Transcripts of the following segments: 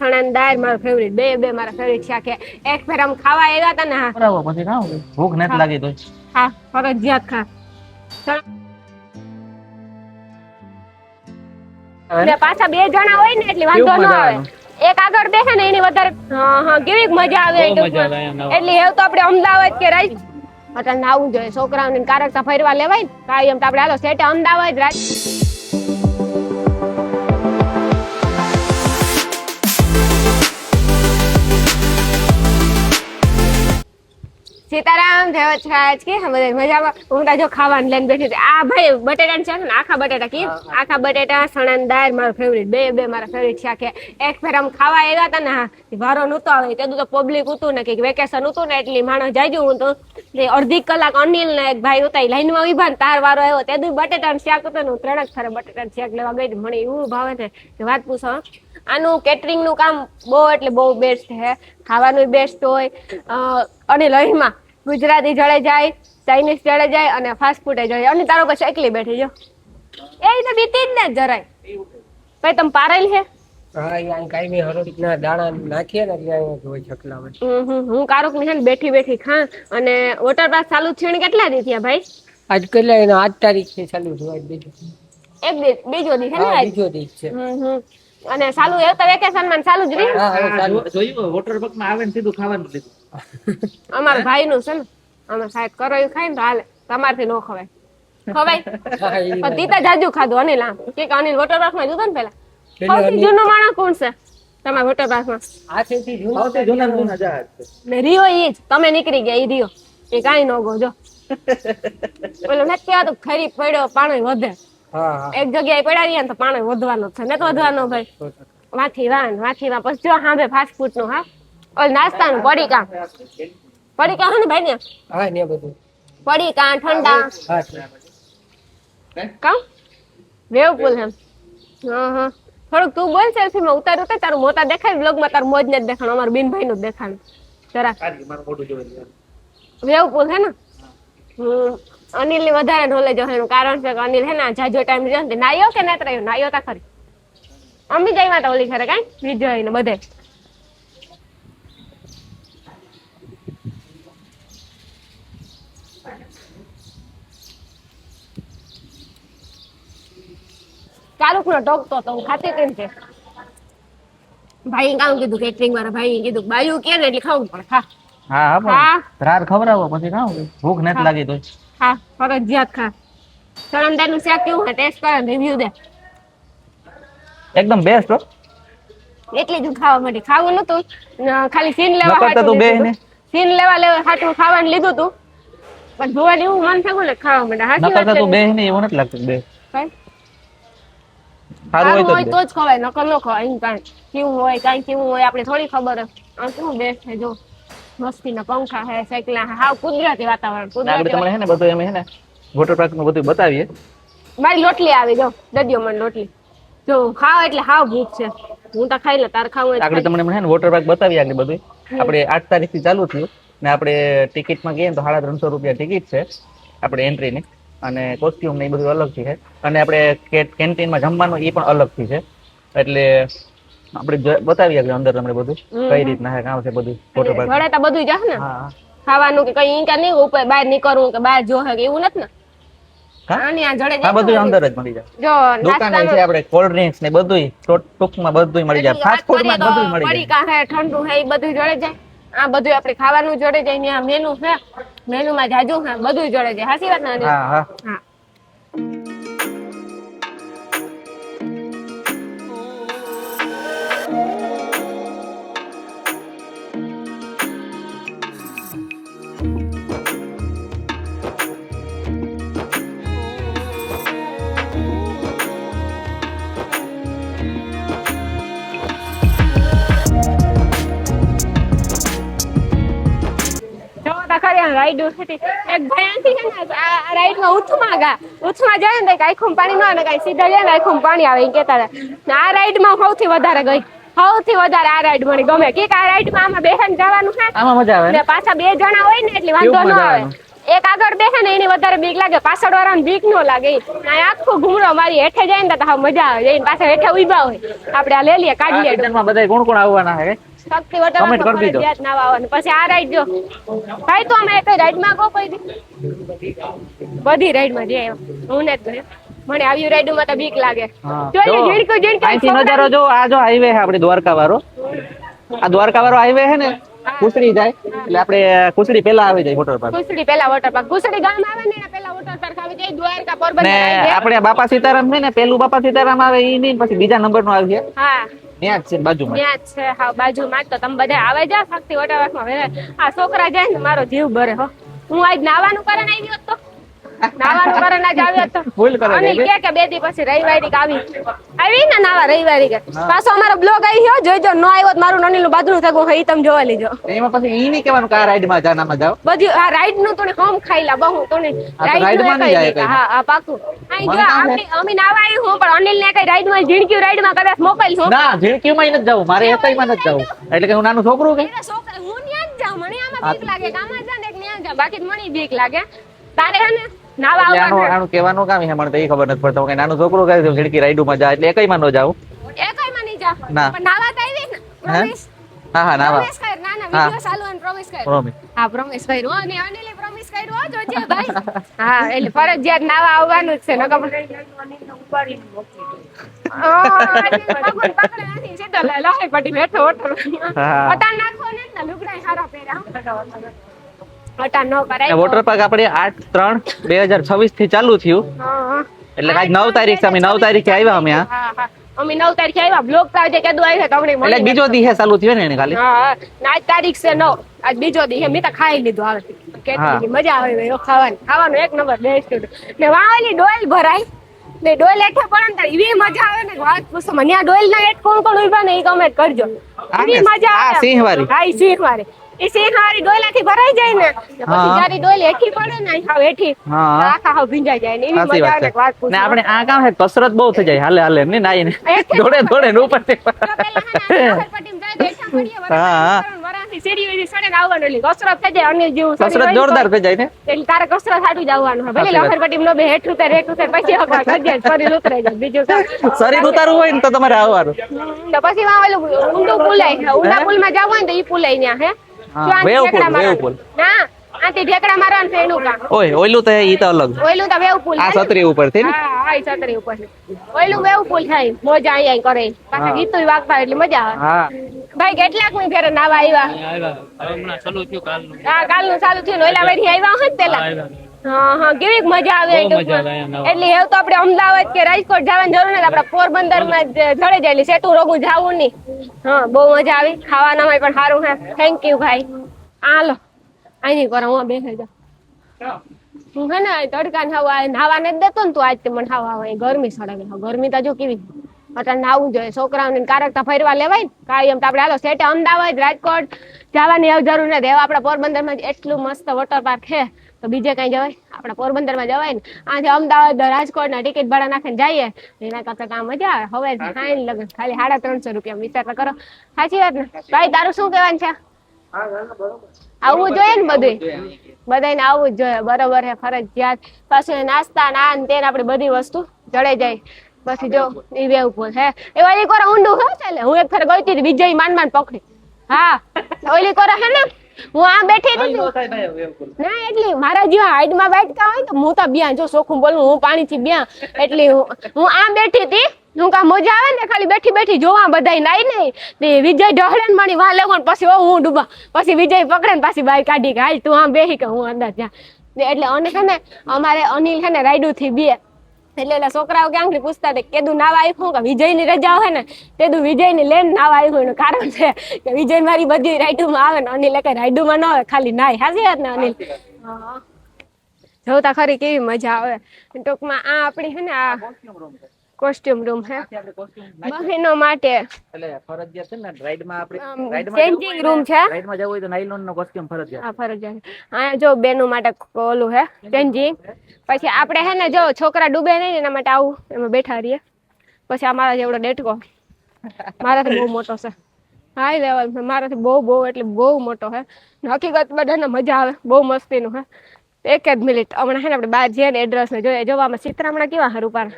સણાની દાળ મારો ફેવરિટ, બે બે મારા ફેવરિટ શાક છે. એક ફેર આમ ખાવા આવ્યા હતા ને, હા બરાબર, પછી ખાવ ભૂખ નથી લાગી તો હા ફરજિયાત ખા. ને પાછા બે જણા હોય ને એટલે વાંધો ન આવે. એક આગળ બેસે ને એની વધારે કેવી મજા આવે એટલે એવું તો આપણે અમદાવાદ કે રાઈ એટલે આવું જોઈએ છોકરાઓને કારકતા ફરવા લેવાય ને કાંઈ એમ તો આપણે હાલો સેટે અમદાવાદ રાજ સીતારામ જય વચરાજ કે બધા મજામાં. હું તો જો ખાવાનું લઈને બેઠી હતી. આ ભાઈ બટેટાનું શાક ને આખા બટેટા કે આખા બટેટા સણાની દાળ મારો ફેવરિટ, બે બે મારા ફેવરિટ શાક છે. એક ફેર આમ ખાવા આવ્યા હતા ને, હા વારો નતો આવે તે તો પબ્લિક હતું ને કે વેકેશન હતું ને એટલે માણસ જાજુ હું તો અડધી કલાક અનિલ ને એક ભાઈ હતા લાઈન માં ઉભા ને તાર વારો આવ્યો તે બટેટાનું શાક હતું ને હું ત્રણ જ ખરે બટેટાનું શાક લેવા ગઈ મને એવું ભાવે છે કે વાત પૂછો. આનું કેટરિંગ નું કામ બહુ એટલે બહુ બેસ્ટ છે. ખાવાનું બેસ્ટ હોય અને લહીમાં ગુજરાતી જળે જાય, ચાઇનીઝ જળે જાય અને ફાસ્ટ ફૂડ જળે જાય. અને તારો પછી એકલી બેઠી જો એ તો બીતી જ ને જરાય ભાઈ તમે પારેલ છે. હું કારોક ની છે ને બેઠી બેઠી ખા અને વોટર પાર્ક ચાલુ થયું કેટલા દી થયા ભાઈ? આજ કેટલા 8 તારીખથી ચાલુ થયું. એક બીજો દી છે ને બીજો દી છે. અને ચાલુ એ તો વેકેશન માં ચાલુ જ રહી. જોયું વોટર પાર્ક માં આવે ને સીધું ખાવાનું લીધું. અમારા ભાઈ નું છે ને અમે સાહેબ કરો એવું ખાય ને તો હાલે, તમારથી ન ખવાય. ખવાય પણ તીતા જાજુ ખાધું અનિલ. આમ કે અનિલ વોટર પાર્ક માં જતો ને પેલા સૌથી જૂનો માણસ કોણ છે તમારા વોટર પાર્ક માં? ને રિયો ઈ જ તમે નીકળી ગયા. ઈ રિયો એ કાઈ ન ગો જો પેલો નથી કહેવાતું ખરી પડ્યો પાણી વધે. એક જગ્યાએ પડ્યા રહ્યા ને તો પાણી વધવાનો છે ને તો વધવાનો ભાઈ. વાથી વાન પછી જો હા ભાઈ ફાસ્ટ ફૂડ નું હા ઓલ નાસ્તાનું પડીકા પડીકા હે ને ભાઈ ને? હા ને બધું પડીકા ઠંડા કામ વેવ પુલ હે. હા થોડુંક તું બોલ સેલ્ફી માં ઉતાર્યું તો તારું મોટા દેખાય બ્લોગ માં તારું મોજ ને દેખાણ અમારું બેનભાઈ નું દેખાણ જરા વેવ પુલ હે ને. અનિલ ની વધારે નોલેજ હશે એનું કારણ છે કે અનિલ હે ને જાજો ટાઈમ રહ્યો ને નાયો કે નત રહ્યો? નાયો તા ખરી અમી જઈમાં તો ઓલી ખરે કાઈ વિજય ને બધે ચાલુ નો ટોકતો તો હું ખાતી કેમ છે ભાઈ કામ કીધું કેટરિંગ વાળા ભાઈ કીધું બાયું કે ને એટલે ખાવું પડે. ખા હા હા રાર ખવડાવો પછી ખાવ ભૂખ નથી લાગી તો હા ફરજિયાત ખા. સળમદાર નું શાક કેવું હે ટેસ્ટ કરે રિવ્યુ દે. એકદમ બેસ્ટ હો. એટલી જ ખાવા માટે ખાવું નતું ખાલી સીન લેવા સીન લેવા હાટું ખાવાનું લીધું તું પણ જોવા જેવું મન થયું ને ખાવા માટે. હાચી વાત તું બે ને એવું નથી લાગતું બે સારું હોય તો જ ખવાય નકર ન ખવાય. એમ કાંઈ કેવું હોય કાંઈ કેવું હોય આપણે થોડી ખબર આ શું બેસ્ટ છે. જો મસ્તી ના પંખા હે સાયકલા હે હાવ કુદરતી વાતાવરણ. કુદરતી તમને હે ને બધું એમ હે ને વોટર પાર્ક નું બધું બતાવીએ. મારી લોટલી આવી જો દડિયો મને લોટલી જો ખાવ એટલે હાવ ભૂખ છે. હું તો ખાઈ લે તાર ખાવું આગળ તમને હે ને વોટર પાર્ક બતાવીએ આગળ બધું. આપણે 8 તારીખ થી ચાલુ થયું ને આપણે ટિકિટ માં ગઈએ તો 350 રૂપિયા ટિકિટ છે આપણે એન્ટ્રી ની અને કોસ્ટ્યુમ ને એ બધું અલગ થી છે અને આપણે કેન્ટીન માં જમવાનું એ પણ અલગ થી છે એટલે આપણે બતાવીએ આગળ અંદર તમને બધું કઈ રીતના હે કામ છે બધું વોટર પાર્ક જોડે તો બધું જા ને ખાવાનું કે કઈ ઈંકા નહીં ઉપર બહાર નીકળવું કે બહાર જો હે એવું નથી ને. હા બધું અંદર જ મળી જાય. જો દુકાન છે આપણે કોલ્ડ ડ્રિંક્સ ને બધું ટૂંકમાં બધું મળી જાય. ફાસ્ટ ફૂડ માં બધું મળી જાય. પડીકા હે ઠંડુ હે એ બધું જોડે જાય. આ બધું આપણે ખાવાનું જોડે જાય ને આ મેનુ છે મેનુ માં જાજુ હે બધું જોડે જાય. સાચી વાત ને? હા હા હા રાઈડ એક ભાઈ છે ને આ રાઈડ માં ઉથમાં જાય ને આખું પાણી ના કઈ સીધા જાય ને આખું પાણી આવે એ કેતા હતા. આ રાઈડ માં સૌથી વધારે ગઈ સૌથી વધારે આ રાઈડ મને ગમે કે આ રાઈડ માં આમાં બેસન જવાનું છે આમાં મજા આવે ને પાછા બે જણા હોય ને એટલે વાંધો ન આવે. એક આગળ બેસે ને એની વધારે બીક લાગે, પાછળ વાળાને બીક ન લાગે. આ આખું ઘૂમરો મારી હેઠે જાય ને તો હાવ મજા આવે. જઈને પાછા હેઠે ઉભા હોય, આપણે આ લઈ લઈએ, કાઢી લઈએ. સિઝનમાં બધા કોણ કોણ આવવાના છે શક્તિ વોટર Comment કરી દીધો. ફરજિયાત નાવા આવવાનું. પછી આ રાઈડ જો ભાઈ, તો અમે કઈ રાઈડ માં ગો કોઈ દી? બધી રાઈડ માં જઈએ હું ને જ. મને આવી રાઈડ માં તો બીક લાગે. હા. જોઈએ જો, ઝીણકું અહીંથી નજારો જો, આ જો હાઈવે છે આપણે દ્વારકા વાળો. આ દ્વારકા વાળો હાઈવે છે ને, કુસડી જાય એટલે આપણે કુસડી પેલા આવી જાય વોટર પાર્ક. કુસડી પેલા વોટર પાર્ક, કુસડી ગામ આવે ને એના પેલા વોટર પાર્ક આવી જાય. દ્વારકા ને પોરબંદર આવી જાય. આપણે બાપા સીતારામ છે ને, પેલું બાપા સીતારામ આવે ઈ નહીં, પછી બીજા નંબર નું આવી છે હા ત્યાં જ છે બાજુમાં. ત્યાં જ છે, હા બાજુમાં જ. તો તમે બધા આવે જા શક્તિ વોટર પાર્ક માં. આ છોકરા જાય ને મારો જીવ ભરે હો. હું આજ નાવાનું કારણ આવી હોત તો, નાવાનું કારણ આજ આવી હોત તો. ફૂલ કરે અનિલ છે. કે બે દી પછી રવિવારી આવી ને નાવા રવિવારી કે પાછો અમારો બ્લોગ આવી ગયો. જોઈજો, ન આવ્યો તો મારું અનિલ નું બાદનું થયું હોય, તમે જોવા લેજો. એમાં પછી ઈ નહીં કહેવાનું કે આ રાઈડ માં જાનામાં જાવ. બધી આ રાઈડ નું તો હોમ ખાઈલા બહુ તો ride માં નહીં જાય કઈ. હા હા પાકું. અહીં જો અમે નાવા આવી હું, પણ અનિલ ને કઈ રાઈડ માં ઝીણક્યું રાઈડ માં કદાચ મોકલીશ હું. ના, ઝીણકીમાં નથી જવું, મારે એકાઈમાં નથી જવું. એટલે કે હું નાનું છોકરું કે એના છોકરા હું ન્યા જ જાઉં. મને આમાં બીક લાગે કે આમાં જા ને ન્યા જાઉં, બાકી મને બીક લાગે. તારે હે ને નાવા એટલે આવવાનું આનું કહેવાનું કામ છે, મને તો એ ખબર નથી પડતો કે નાનું છોકરું કહે છે ઝીણકી રાઈડમાં જાય એટલે એકાઈમાં ન જાવ. એકાઈમાં નહીં જા. ના. પણ નાવા તો આવી ને promise. હા હા નાવા promise કર. ના ના હા. વિડિયો ચાલુ અને promise કર. પ્રોમિસ. હા promise કર્યું હો. અને અનિલે promise કર્યું હો, જોજે ભાઈ. હા એટલે ફરજિયાત નાવા આવવાનું જ છે. નકર ભગવાન પકડે નથી. સીધો લહાઈ પટી બેઠો ઓઠો. હા. અટાણ નાખો ને ને લુગડાય હારા પહેર્યા. અટાણ ન કરાય. વોટર પાર્ક આપણે 8/3/2026 થી ચાલુ થયું. હા એટલે કાંઈક 9 તારીખ છે, અમે 9 તારીખે આવ્યા અમે આ. હા હા અમે 9 તારીખે આવ્યા. બ્લોગ તો આજે કીધું આવ્યા તો અમને એટલે મળી બીજો દી હે ચાલુ થયો ને એને ખાલી. હા હા ને આજ તારીખ છે 9. આજ બીજો દી છે. મેં તો ખાઈ લીધું આવે. કેટલી મજા આવે ભાઈ ખાવાની. ખાવાનું એક નંબર બેસ્ટ. ને વાવલી ડોલ ભરાય ને ડોલ હેઠે પડે ને એવી મજા આવે ને વાત પૂછો. મને આ ડોલ ના હેઠ કોણ કોણ ઉભા ને એ કમેન્ટ કરજો. એવી મજા આવે. આ સિંહવારી. હા ઈ સિંહવારી. એ સિંહવારી ડોલાથી ભરાઈ જાય ને પછી હા. જ્યારે ડોલ હેઠી પડે ને હાવ હેઠી હા. આખા હાવ ભીંજાઈ જાય ને એવી સાચી મજા વાત આવે છે. ને વાત પૂછો. ને આપણે આ કામ છે કસરત બહુ થઈ જાય હાલે હાલે ને નાઈને દોડે દોડે ને ઉપર થી. તો પેલા હે ને લખરપટ્ટીમાં જાય બેઠા પડીએ હા. વરાથી સીડી વીડી સડે ને આવવાનું. એટલે કસરત થઈ જાય. અનિલ જેવું શરીર કસરત હોય ને જોરદાર થઈ જાય ને. એટલે તારે કસરત હાટું જ આવવાનું હોય. ભલે સાચી વાત. લખરપટ્ટીમાં ન બે હેઠ ઉતર પછી હકવા કરી જાય શરીર ઉતરાઈ જાય. બીજું કાંઈ. શરીર ઉતારવું હોય ને તો તમારે આવવાનું. તો પછી વાં ઓલું ઊંડું પુલાય. ઊંડા પુલમાં જવું હોય ને તો ઈ પુલાય ન્યા હે. હા, જો આથી વેવ પુલ, ઢેકડા વેવ મારવાનું. પુલ. ના આથી ઢેકડા મારવાનું છે એનું કામ. ઓય ઓયલું તો ઈ તો અલગ. ઓયલું તો વેવ પુલ આ થાય ને. છત્રી ઉપર થી ને. હા હા ઈ છત્રી ઉપર છે. ઓયલું વેવ પુલ થાય. મોજા અહીંયા કરે. પાછા હા. ગીતું વાગતા એટલે મજા આવે. હા. ભાઈ કેટલાક ની ફેરે નાવા આવ્યા? હા કાલનું ચાલુ થયું ને ઓલા વારી આવ્યા હોય ને પેલા. હા હા કેવી મજા આવે એ ટૂંકમાં. એટલે એવું તો આપણે અમદાવાદ કે રાજકોટ જવાની જરૂર નથી. આપણે પોરબંદર માં જ જડે જાય એટલે સેટું રોગું જાવું નહીં. હા બહુ મજા આવી. ખાવાનામાં પણ સારું છે. થેન્ક યુ ભાઈ. હાલો આની પર હું બેસી જાઉં. હું હે ને તડકા નાવા નથી દેતો ને તું આજ તે મને હાવા ગરમી સળગે. ગરમી તો જો કેવી અટાણ નાવું જોઈએ. છોકરાઓને કારકતા ફરવા લેવાય ને કાયમ તો આપણે હાલો સેટે અમદાવાદ રાજકોટ જવાની હવે જરૂર નથી. હવે આપણા પોરબંદરમાં જ એટલું મસ્ત વોટર પાર્ક છે તો બીજે કઈ જવાય? આપણા પોરબંદરમાં જવાય ને. આજે અમદાવાદ રાજકોટ ના ટિકિટ ભાડા નાખીને જઈએ એના કરતા કામ મજા આવે. હવે ખાઈને લગન ખાલી 350 રૂપિયા વિચાર તો કરો. સાચી વાત ને ભાઈ? તારું શું કહેવાનું છે? આવવું જોઈએ ને બધું. બધાને આવવું જ જોઈએ. બરોબર છે ફરજિયાત. પાછું નાસ્તા ના ને તેને આપણે બધી વસ્તુ જડે જાય. પછી જો ઈ વેવ પુલ હે એવા એક વાર ઊંડું હે ચાલે. હું એક ફેર ગઈ હતી વિજય માંડ પકડી. હા ઓલી કોર હે ને હું આ બેઠી હતી ના એટલી મારા જેવા હાઈટ માં બેઠતા હોય તો હું તો બ્યા જો સોખું બોલું હું પાણી થી બ્યા એટલી હું આ બેઠી હતી. હું કા મજા આવે ને ખાલી બેઠી બેઠી જોવા બધાય નાઈ નહીં તે વિજય ઢહળે ને મારી વાહ લેવો પછી હું ડૂબા પછી વિજય પકડે ને પાછી બાઈ કાઢી કે હાલ તું આમ બેહી કે હું અંદર જા. એટલે અને છે ને અમારે અનિલ છે ને રાયડુ થી બે એટલે છોકરાઓ ક્યાંક પૂછતા હતા કેદું નાવા આવ્યું કે વિજય ની રજા હોય ને તેદું વિજય ની લેન નાવા આવ્યું એનું કારણ છે કે વિજય મારી બધી રાઈડુ માં આવે ને અનિલ કઈ રાઈડુ માં ન આવે ખાલી નાય. હાજી વાત ને અનિલ? જોતા ખરી કેવી મજા આવે. ટૂંકમાં આ આપણી છે ને આ કોસ્ટ્યુમ રૂમ છે બહેનો માટે. એટલે ફરજિયાત છે ને રાઈડમાં આપણે ચેન્જિંગ રૂમ છે. રાઈડમાં જવું હોય તો નાયલોન નો કોસ્ટ્યુમ ફરજિયાત. હા ફરજિયાત. અહીંયા જો બેનો માટે ઓલું હે ચેન્જિંગ. પછી આપણે હે ને જો છોકરા ડૂબે નહીં એના માટે આવું એમાં બેઠા રહીએ. પછી આ મારા જેવડો ડેટકો મારાથી બહુ મોટો છે. હાઈ લેવલ મારાથી બહુ એટલે બહુ મોટો હે. હકીકત બધાને મજા આવે બહુ મસ્તીનું હે. એક જ મિનિટ હમણાં છે ને આપણે બહાર જઈએ ને એડ્રેસ ને જોઈએ. જો આમાં ચિત્રામણા કેવા સારું પાર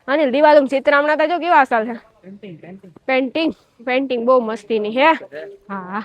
અનિલ દિવાલ ચિત્રામણા તો જો કેવા અસલ છે. પેન્ટિંગ બહુ મસ્તીની હે. હા